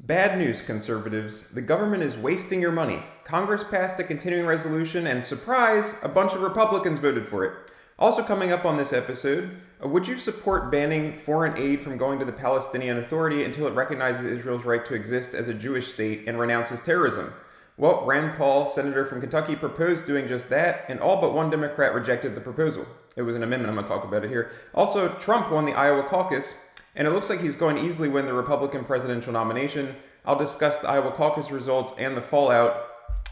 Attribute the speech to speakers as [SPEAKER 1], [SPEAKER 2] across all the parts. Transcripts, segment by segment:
[SPEAKER 1] Bad news, conservatives. The government is wasting your money. Congress passed a continuing resolution, and surprise, a bunch of Republicans voted for it. Also coming up on this episode, would you support banning foreign aid from going to the Palestinian Authority until it recognizes Israel's right to exist as a Jewish state and renounces terrorism? Well, Rand Paul, senator from Kentucky, proposed doing just that, and all but one Democrat rejected the proposal. It was an amendment, I'm going to talk about it here. Also, Trump won the Iowa caucus, and it looks like he's going to easily win the Republican presidential nomination. I'll discuss the Iowa caucus results and the fallout.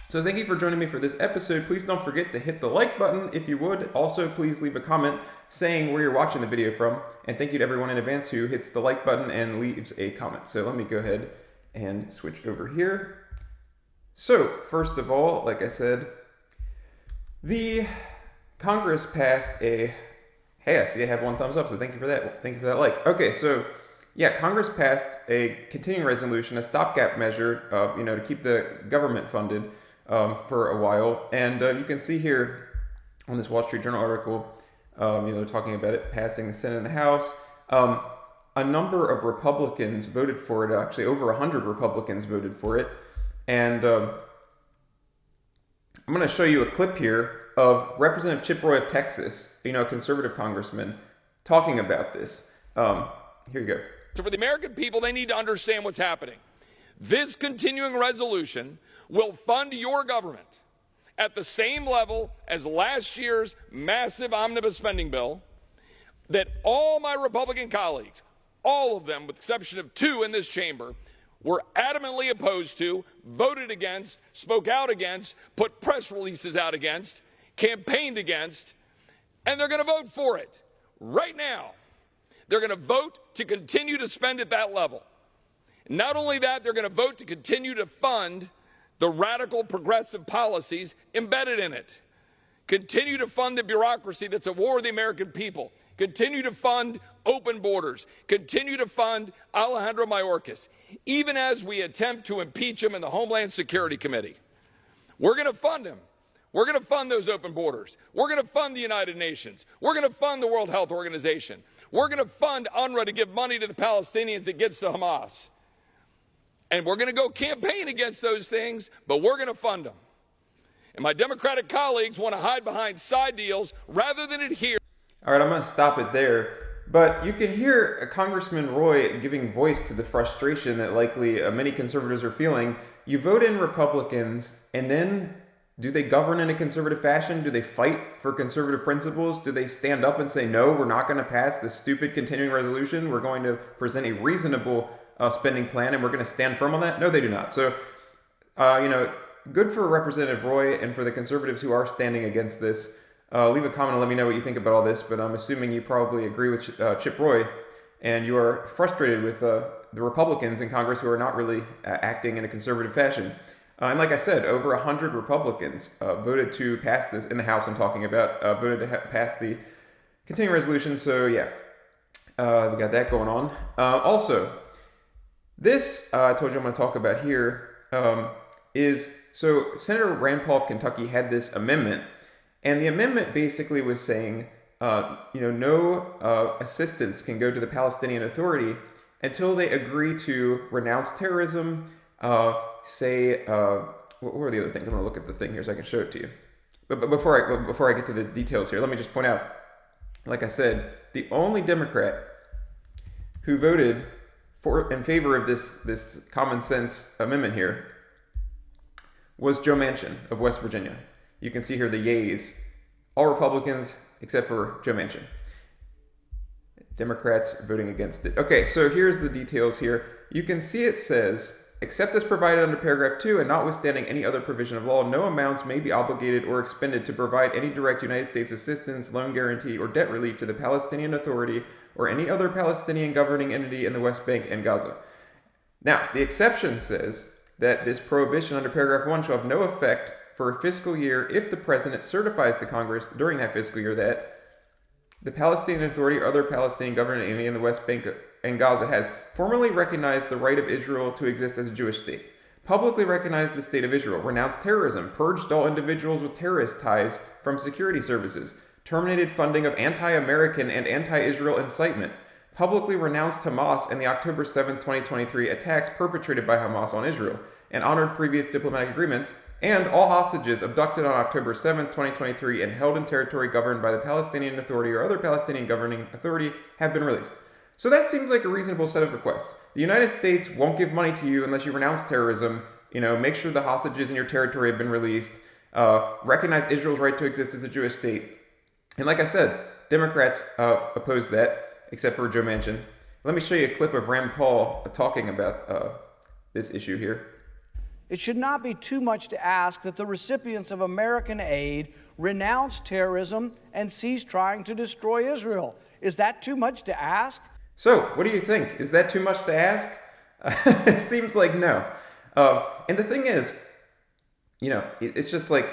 [SPEAKER 1] So thank you for joining me for this episode. Please don't forget to hit the like button if you would. Also, please leave a comment saying where you're watching the video from. And thank you to everyone in advance who hits the like button and leaves a comment. So let me go ahead and switch over here. So first of all, like I said, the Congress passed a... Hey, I see I have one thumbs up, so thank you for that. Thank you for that like. Okay, so yeah, Congress passed a continuing resolution, a stopgap measure, to keep the government funded for a while. And you can see here on this Wall Street Journal article, talking about it passing the Senate and the House. A number of Republicans voted for it. Actually, over 100 Republicans voted for it. And I'm going to show you a clip here of Representative Chip Roy of Texas, a conservative congressman, talking about this. Here you go.
[SPEAKER 2] So for the American people, they need to understand what's happening. This continuing resolution will fund your government at the same level as last year's massive omnibus spending bill that all my Republican colleagues, all of them with the exception of two in this chamber, were adamantly opposed to, voted against, spoke out against, put press releases out against, campaigned against, and they're going to vote for it right now. They're going to vote to continue to spend at that level. Not only that, they're going to vote to continue to fund the radical progressive policies embedded in it. Continue to fund the bureaucracy that's at war with the American people. Continue to fund open borders. Continue to fund Alejandro Mayorkas. Even as we attempt to impeach him in the Homeland Security Committee, we're going to fund him. We're going to fund those open borders. We're going to fund the United Nations. We're going to fund the World Health Organization. We're going to fund UNRWA to give money to the Palestinians that gets to Hamas. And we're going to go campaign against those things, but we're going to fund them. And my Democratic colleagues want to hide behind side deals rather than adhere.
[SPEAKER 1] All right, I'm going to stop it there. But you can hear Congressman Roy giving voice to the frustration that likely many conservatives are feeling. You vote in Republicans, and then do they govern in a conservative fashion? Do they fight for conservative principles? Do they stand up and say, no, we're not going to pass this stupid continuing resolution. We're going to present a reasonable spending plan, and we're going to stand firm on that? No, they do not. So, good for Representative Roy and for the conservatives who are standing against this. Leave a comment and let me know what you think about all this, but I'm assuming you probably agree with Chip Roy, and you are frustrated with the Republicans in Congress who are not really acting in a conservative fashion. And like I said, over 100 Republicans voted to pass this, in the House I'm talking about, voted to pass the continuing resolution. So yeah, we got that going on. Also, this I told you I'm going to talk about here is, so Senator Rand Paul of Kentucky had this amendment, and the amendment basically was saying, no assistance can go to the Palestinian Authority until they agree to renounce terrorism, what were the other things? I'm going to look at the thing here so I can show it to you. But before I get to the details here, let me just point out, like I said, the only Democrat who voted in favor of this common sense amendment here was Joe Manchin of West Virginia. You can see here the yeas, all Republicans except for Joe Manchin. Democrats voting against it. Okay, so here's the details here. You can see it says, except as provided under paragraph 2 and notwithstanding any other provision of law, no amounts may be obligated or expended to provide any direct United States assistance, loan guarantee, or debt relief to the Palestinian Authority or any other Palestinian governing entity in the West Bank and Gaza. Now, the exception says that this prohibition under paragraph 1 shall have no effect for a fiscal year if the President certifies to Congress during that fiscal year that the Palestinian Authority or other Palestinian governing entity in the West Bank and Gaza has formally recognized the right of Israel to exist as a Jewish state, publicly recognized the state of Israel, renounced terrorism, purged all individuals with terrorist ties from security services, terminated funding of anti-American and anti-Israel incitement, publicly renounced Hamas and the October 7, 2023 attacks perpetrated by Hamas on Israel, and honored previous diplomatic agreements, and all hostages abducted on October 7, 2023 and held in territory governed by the Palestinian Authority or other Palestinian governing authority have been released. So that seems like a reasonable set of requests. The United States won't give money to you unless you renounce terrorism, make sure the hostages in your territory have been released, recognize Israel's right to exist as a Jewish state. And like I said, Democrats oppose that, except for Joe Manchin. Let me show you a clip of Rand Paul talking about this issue here.
[SPEAKER 3] It should not be too much to ask that the recipients of American aid renounce terrorism and cease trying to destroy Israel. Is that too much to ask?
[SPEAKER 1] So, what do you think? Is that too much to ask? It seems like no. And the thing is, it's just like,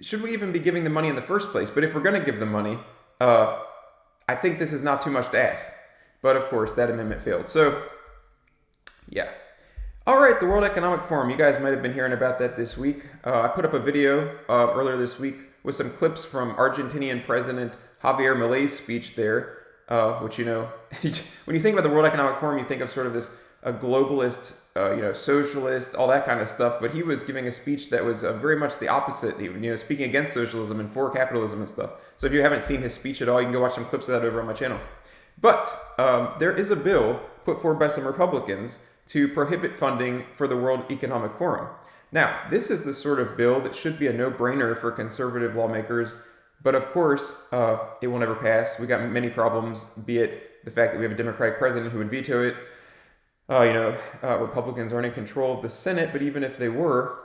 [SPEAKER 1] should we even be giving the money in the first place? But if we're going to give the money, I think this is not too much to ask. But of course, that amendment failed. So, yeah. All right, the World Economic Forum. You guys might have been hearing about that this week. I put up a video earlier this week with some clips from Argentinian President Javier Milei's speech there, which, when you think about the World Economic Forum, you think of sort of this a globalist, socialist, all that kind of stuff. But he was giving a speech that was very much the opposite, speaking against socialism and for capitalism and stuff. So if you haven't seen his speech at all, you can go watch some clips of that over on my channel. But there is a bill put forward by some Republicans to prohibit funding for the World Economic Forum. Now, this is the sort of bill that should be a no-brainer for conservative lawmakers, but of course, it will never pass. We got many problems, be it the fact that we have a Democratic president who would veto it. Republicans aren't in control of the Senate, but even if they were,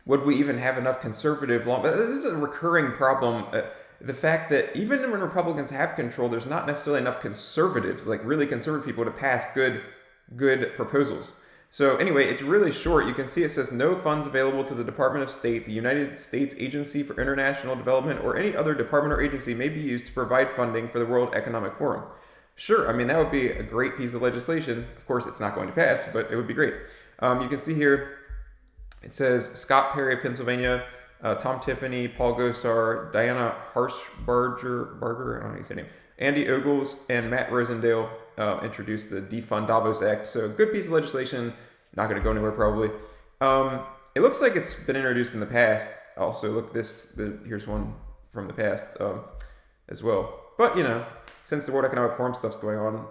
[SPEAKER 1] would we even have enough conservative law? This is a recurring problem. The fact that even when Republicans have control, there's not necessarily enough conservatives, like really conservative people, to pass good proposals. So anyway, it's really short. You can see it says no funds available to the Department of State, the United States Agency for International Development, or any other department or agency may be used to provide funding for the World Economic Forum. Sure, I mean, that would be a great piece of legislation. Of course, it's not going to pass, but it would be great. You can see here, it says Scott Perry, Pennsylvania, Tom Tiffany, Paul Gosar, Diana Harshbarger, I don't know how you say her name, Andy Ogles, and Matt Rosendale introduced the Defund Davos Act. So good piece of legislation, not going to go anywhere probably. It looks like it's been introduced in the past. Also, look, here's one from the past as well. But, since the World Economic Forum stuff's going on,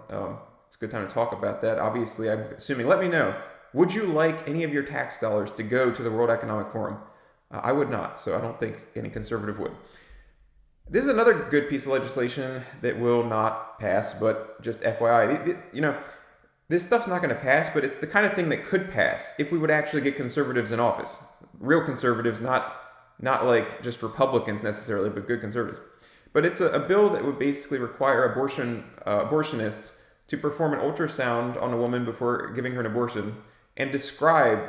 [SPEAKER 1] it's a good time to talk about that. Obviously, I'm assuming, let me know, would you like any of your tax dollars to go to the World Economic Forum? I would not, so I don't think any conservative would. This is another good piece of legislation that will not pass, but just FYI, this stuff's not going to pass, but it's the kind of thing that could pass if we would actually get conservatives in office. Real conservatives, not like just Republicans necessarily, but good conservatives. But it's a bill that would basically require abortionists to perform an ultrasound on a woman before giving her an abortion and describe,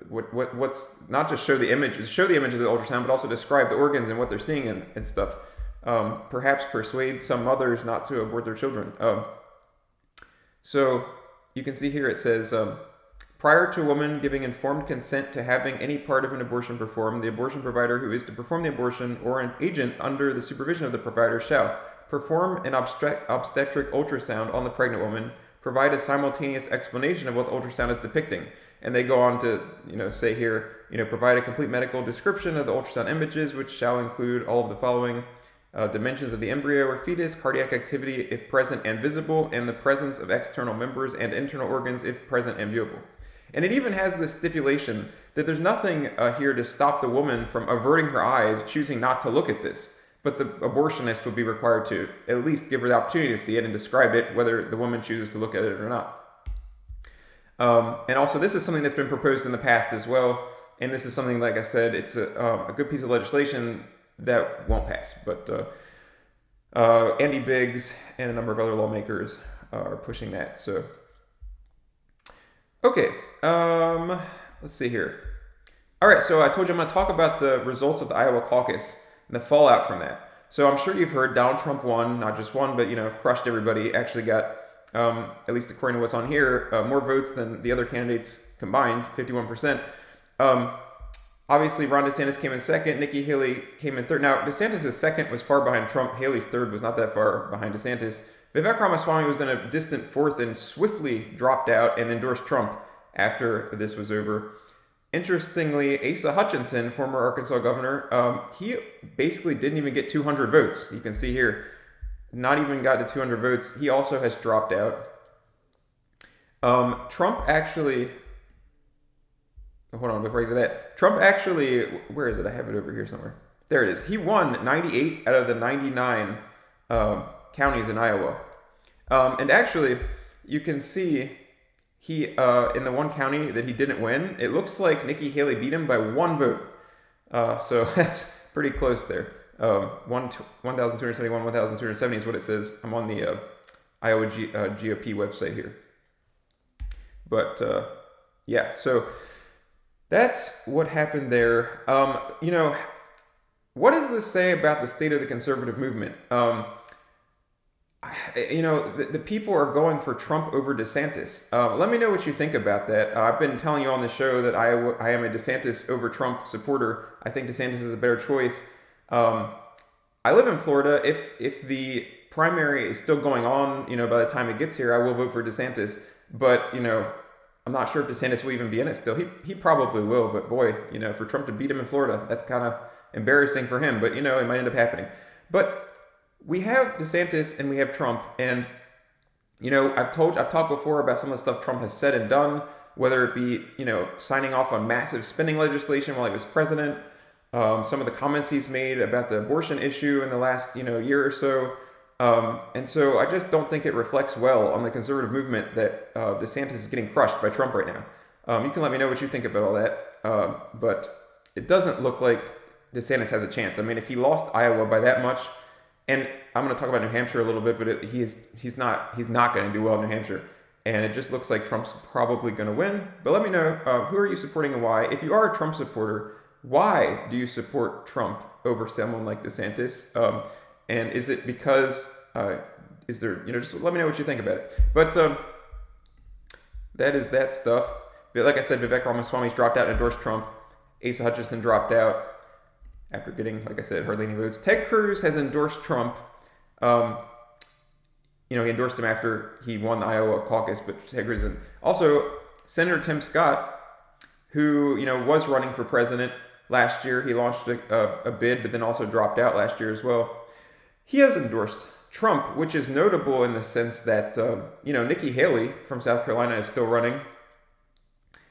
[SPEAKER 1] what's not just show the images of the ultrasound, but also describe the organs and what they're seeing and stuff. Perhaps persuade some mothers not to abort their children. So you can see here it says, prior to a woman giving informed consent to having any part of an abortion performed, the abortion provider who is to perform the abortion or an agent under the supervision of the provider shall perform an obstetric ultrasound on the pregnant woman, provide a simultaneous explanation of what the ultrasound is depicting. And they go on to, say here, provide a complete medical description of the ultrasound images, which shall include all of the following: dimensions of the embryo or fetus, cardiac activity if present and visible, and the presence of external members and internal organs if present and viewable. And it even has this stipulation that there's nothing here to stop the woman from averting her eyes, choosing not to look at this. But the abortionist would be required to at least give her the opportunity to see it and describe it, whether the woman chooses to look at it or not. And also, this is something that's been proposed in the past as well. And this is something, like I said, it's a good piece of legislation that won't pass. But Andy Biggs and a number of other lawmakers are pushing that. So, okay, let's see here. All right, so I told you I'm going to talk about the results of the Iowa caucus and the fallout from that. So I'm sure you've heard Donald Trump won, not just won, but, crushed everybody. Actually got, at least according to what's on here, more votes than the other candidates combined, 51%. Obviously, Ron DeSantis came in second. Nikki Haley came in third. Now, DeSantis' second was far behind Trump. Haley's third was not that far behind DeSantis. Vivek Ramaswamy was in a distant fourth and swiftly dropped out and endorsed Trump after this was over. Interestingly, Asa Hutchinson, former Arkansas governor, he basically didn't even get 200 votes. You can see here, not even got to 200 votes. He also has dropped out. Trump actually, hold on, before I get to that, Trump actually, where is it? I have it over here somewhere. There it is. He won 98 out of the 99 counties in Iowa. And actually, you can see he, in the one county that he didn't win, it looks like Nikki Haley beat him by 1 vote. So that's pretty close there. 1,271, 1,270 is what it says. I'm on the Iowa GOP website here. But yeah, so that's what happened there. You know, what does this say about the state of the conservative movement? You know, the people are going for Trump over DeSantis. Let me know what you think about that. I've been telling you on the show that I am a DeSantis over Trump supporter. I think DeSantis is a better choice. I live in Florida. If the primary is still going on, you know, by the time it gets here, I will vote for DeSantis. But, you know, I'm not sure if DeSantis will even be in it still. He probably will, but boy, you know, for Trump to beat him in Florida, that's kind of embarrassing for him. But, you know, it might end up happening. But we have DeSantis and we have Trump, and you know, I've talked before about some of the stuff Trump has said and done, whether it be, you know, signing off on massive spending legislation while he was president, some of the comments he's made about the abortion issue in the last, you know, year or so, and so I just don't think it reflects well on the conservative movement that DeSantis is getting crushed by Trump right now. You can let me know what you think about all that, but it doesn't look like DeSantis has a chance. I mean, if he lost Iowa by that much. And I'm going to talk about New Hampshire a little bit, but he's not going to do well in New Hampshire. And it just looks like Trump's probably going to win. But let me know, who are you supporting and why? If you are a Trump supporter, why do you support Trump over someone like DeSantis? And is it because, is there, you know, just let me know what you think about it. But that is that stuff. But like I said, Vivek Ramaswamy's dropped out and endorsed Trump. Asa Hutchinson dropped out after getting, like I said, hardly any votes. Ted Cruz has endorsed Trump. You know, he endorsed him after he won the Iowa caucus, but Ted Cruz isn't. Also, Senator Tim Scott, who, you know, was running for president last year. He launched a bid, but then also dropped out last year as well. He has endorsed Trump, which is notable in the sense that, you know, Nikki Haley from South Carolina is still running.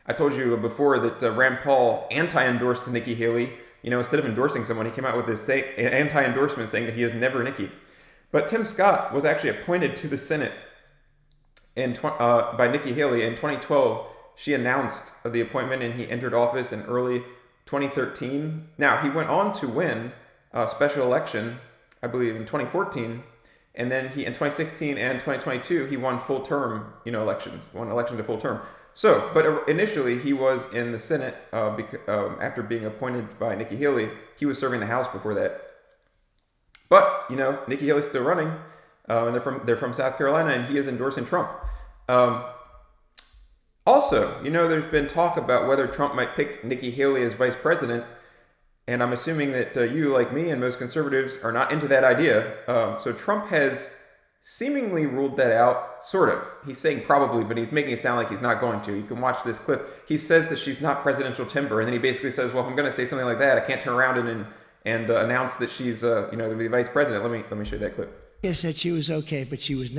[SPEAKER 1] I told you before that Rand Paul anti-endorsed Nikki Haley. You know, instead of endorsing someone, he came out with this anti-endorsement saying that he is never Nikki. But Tim Scott was actually appointed to the Senate by Nikki Haley in 2012. She announced the appointment and he entered office in early 2013. Now, he went on to win a special election, I believe, in 2014. And then in 2016 and 2022, he won full term, you know, won election to full term. So, but initially he was in the Senate after being appointed by Nikki Haley. He was serving the House before that. But, you know, Nikki Haley's still running, and they're from South Carolina, and he is endorsing Trump. Also, you know, there's been talk about whether Trump might pick Nikki Haley as vice president, and I'm assuming that you, like me, and most conservatives are not into that idea. So Trump has seemingly ruled that out, sort of. He's saying probably, but he's making it sound like he's not going to. You can watch this clip. He says that she's not presidential timber, and then he basically says, well, if I'm going to say something like that, I can't turn around and announce that she's, you know, the vice president. Let me show you that clip.
[SPEAKER 4] He said she was okay, but she is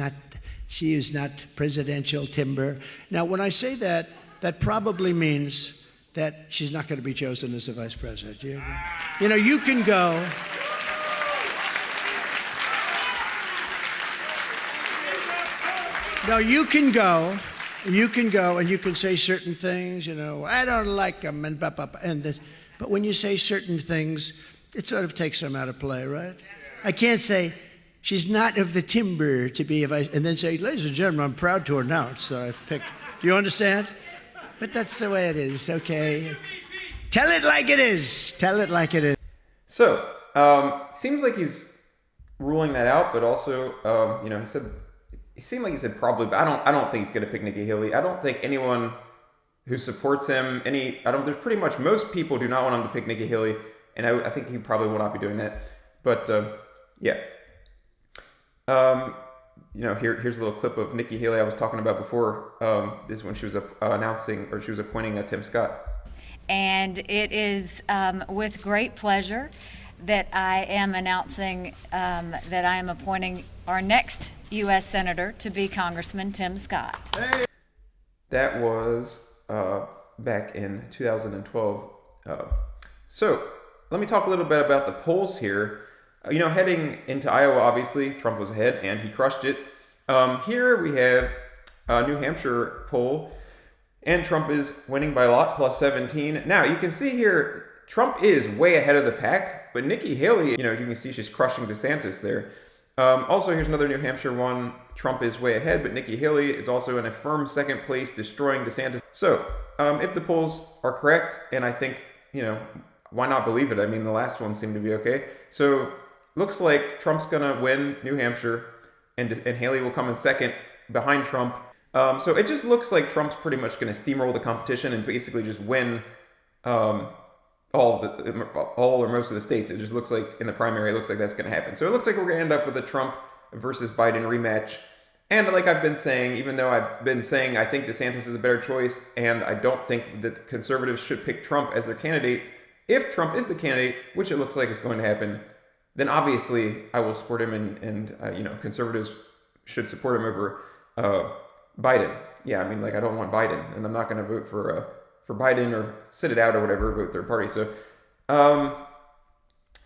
[SPEAKER 4] not presidential timber. Now, when I say that, that probably means that she's not going to be chosen as a vice president. You know, you can go. No, you can go and you can say certain things, you know, I don't like them and blah, blah, blah, and this. But when you say certain things, it sort of takes them out of play, right? I can't say she's not of the timber to be a vice, and then say, ladies and gentlemen, I'm proud to announce that I've picked. Do you understand? But that's the way it is, okay? Tell it like it is. Tell it like it is.
[SPEAKER 1] So, seems like he's ruling that out, but also, you know, it seemed like he said probably, but I don't think he's going to pick Nikki Haley. I don't think anyone who supports him, there's pretty much most people do not want him to pick Nikki Haley, and I think he probably will not be doing that. But, yeah. here's a little clip of Nikki Haley I was talking about before. This is when she was she was appointing Tim Scott.
[SPEAKER 5] And it is with great pleasure that I am announcing that I am appointing our next U.S. Senator to be Congressman Tim Scott.
[SPEAKER 1] Hey. That was back in 2012. So let me talk a little bit about the polls here. Heading into Iowa, obviously, Trump was ahead and he crushed it. Here we have a New Hampshire poll, and Trump is winning by a lot, plus 17. Now, you can see here, Trump is way ahead of the pack, but Nikki Haley, you can see she's crushing DeSantis there. Also, here's another New Hampshire one. Trump is way ahead, but Nikki Haley is also in a firm second place, destroying DeSantis. So, if the polls are correct, and I think, why not believe it? I mean, the last one seemed to be okay. So, looks like Trump's gonna win New Hampshire, and Haley will come in second behind Trump. So it just looks like Trump's pretty much gonna steamroll the competition and basically just win all or most of the states. It just looks like in the primary, it looks like that's gonna happen. So it looks like we're gonna end up with a Trump versus Biden rematch. And like I've been saying, even though I've been saying I think DeSantis is a better choice, and I don't think that conservatives should pick Trump as their candidate, if Trump is the candidate, which it looks like is going to happen, then obviously I will support him, and conservatives should support him over Biden. Yeah, I mean, I don't want Biden, and I'm not going to vote for Biden or sit it out or whatever, vote third party. So,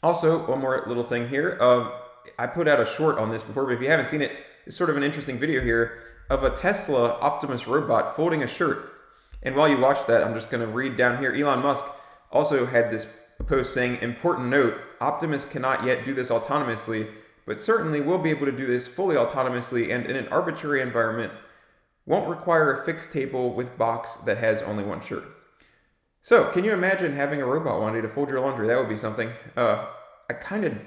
[SPEAKER 1] also, one more little thing here. I put out a short on this before, but if you haven't seen it, it's sort of an interesting video here of a Tesla Optimus robot folding a shirt. And while you watch that, I'm just going to read down here. Elon Musk also had this post saying, important note, Optimus cannot yet do this autonomously, but certainly will be able to do this fully autonomously and in an arbitrary environment, won't require a fixed table with box that has only one shirt. So, can you imagine having a robot one day to fold your laundry? That would be something. I kind of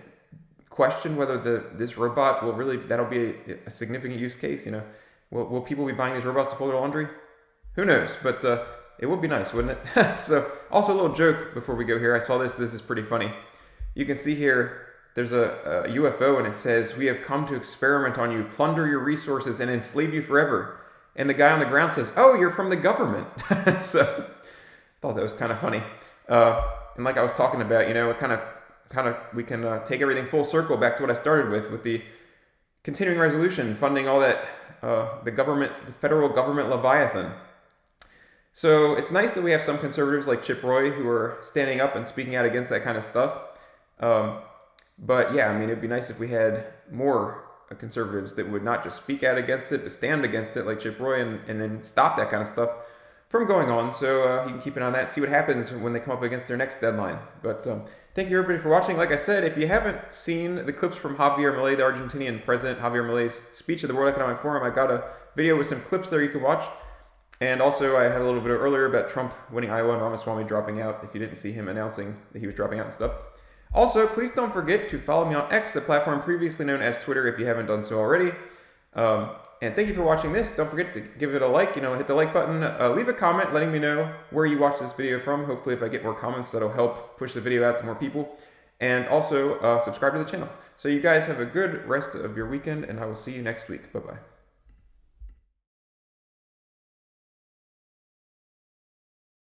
[SPEAKER 1] question whether this robot that'll be a significant use case. Will people be buying these robots to fold their laundry? Who knows? But it would be nice, wouldn't it? So, also a little joke before we go here. I saw this. This is pretty funny. You can see here, there's a UFO, and it says, "We have come to experiment on you, plunder your resources, and enslave you forever." And the guy on the ground says, "Oh, you're from the government." So, I thought that was kind of funny. And like I was talking about, it kind of, we can take everything full circle back to what I started with the continuing resolution, funding all that, the federal government Leviathan. So it's nice that we have some conservatives like Chip Roy who are standing up and speaking out against that kind of stuff. But yeah, I mean, it'd be nice if we had more conservatives that would not just speak out against it, but stand against it like Chip Roy and then stop that kind of stuff from going on. So you can keep an eye on that, see what happens when they come up against their next deadline. But thank you everybody for watching. Like I said, if you haven't seen the clips from Javier Milei, the Argentinian president, Javier Milei's speech at the World Economic Forum, I got a video with some clips there you can watch. And also, I had a little video earlier about Trump winning Iowa and Ramaswamy dropping out, if you didn't see him announcing that he was dropping out and stuff. Also, please don't forget to follow me on X, the platform previously known as Twitter, if you haven't done so already. And thank you for watching this. Don't forget to give it a like, hit the like button. Leave a comment letting me know where you watched this video from. Hopefully, if I get more comments, that'll help push the video out to more people. And also, subscribe to the channel. So you guys have a good rest of your weekend, and I will see you next week. Bye-bye.